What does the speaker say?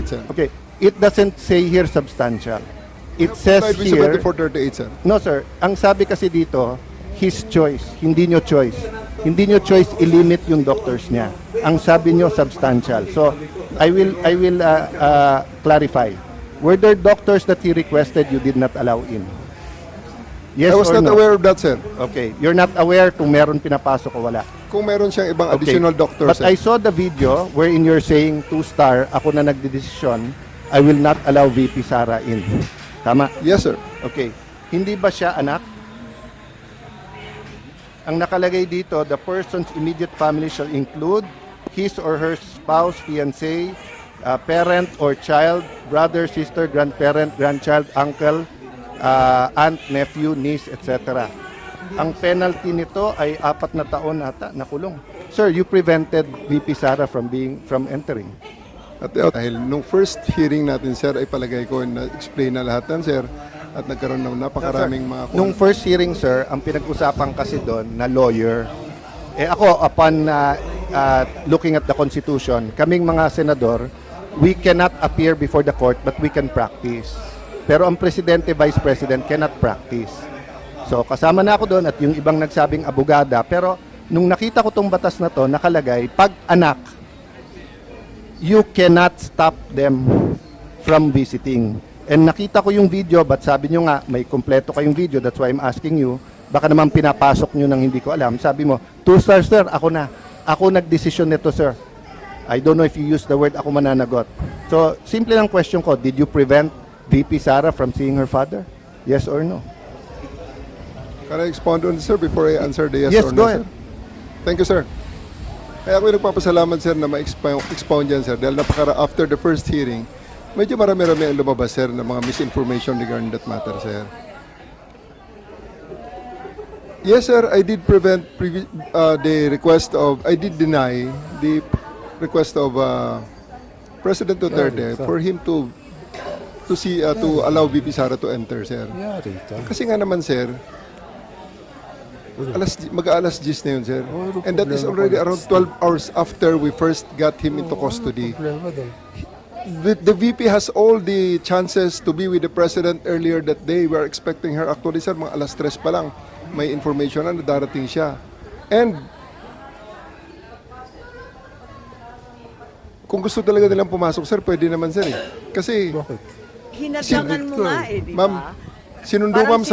2438, sir. Okay, it doesn't say here substantial. It says Complied with here, 2438, sir. no sir, ang sabi kasi dito, his choice, hindi nyo choice. Hindi nyo choice i-limit yung doctors niya. Ang sabi nyo substantial. So, I will clarify. Were there doctors that he requested you did not allow in? Yes I was or not no? aware of that, sir. Okay, you're not aware kung meron pinapasok o wala. Kung meron siyang ibang Okay. additional doctor, But sir. I saw the video wherein you're saying 2-star, ako na nagdedesisyon, I will not allow VP Sara in. Tama? Yes, sir. Okay. Hindi ba siya anak? Ang nakalagay dito, the person's immediate family shall include his or her spouse, fiancé, parent or child, brother, sister, grandparent, grandchild, uncle, aunt, nephew, niece, etc. Ang penalty nito ay 4 na taon ata na kulong. Sir, you prevented VP Sara from entering. At dahil nung first hearing natin, sir, ay palagay ko na-explain na lahat yan, sir. At nagkaroon ng napakaraming mga... Nung first hearing, sir, ang pinag-usapan kasi doon na lawyer, ako, upon looking at the Constitution, kaming mga senador, we cannot appear before the court but we can practice. Pero ang presidente, vice president cannot practice. So, kasama na ako doon at yung ibang nagsabing abogada. Pero nung nakita ko tong batas na to, nakalagay, pag anak, you cannot stop them from visiting. And nakita ko yung video, but sabi nyo nga, may kompleto kayong video, that's why I'm asking you, baka naman pinapasok nyo nang hindi ko alam. Sabi mo, 2-star, sir, ako na. Ako nagdesisyon nito, sir. I don't know if you use the word ako mananagot. So, simple lang question ko, did you prevent VP Sara from seeing her father? Yes or no? Can I expound on this, sir, before I answer the yes, Yes, or go no, ahead. sir? Thank you, sir. Kaya ako nagpapasalamat, sir, na ma-expound yan, sir. Dahil after the first hearing, medyo marami-rami ang lumabas, sir, ng mga misinformation regarding that matter, sir. Yes, sir, I did I did deny the request of President Duterte for him to allow VP Sara to enter, sir. Kasi nga naman, sir, mag-alas 10 na yun, sir. And that is already around 12 hours after we first got him into custody. The VP has all the chances to be with the President earlier that day. We are expecting her. Actually, sir, mga alas 3 pa lang, may information na darating siya. And kung gusto talaga nilang pumasok, sir, pwede naman, sir. Kasi Hinatangan mo nga di ba? ma'am, sinundo, ma'am, sa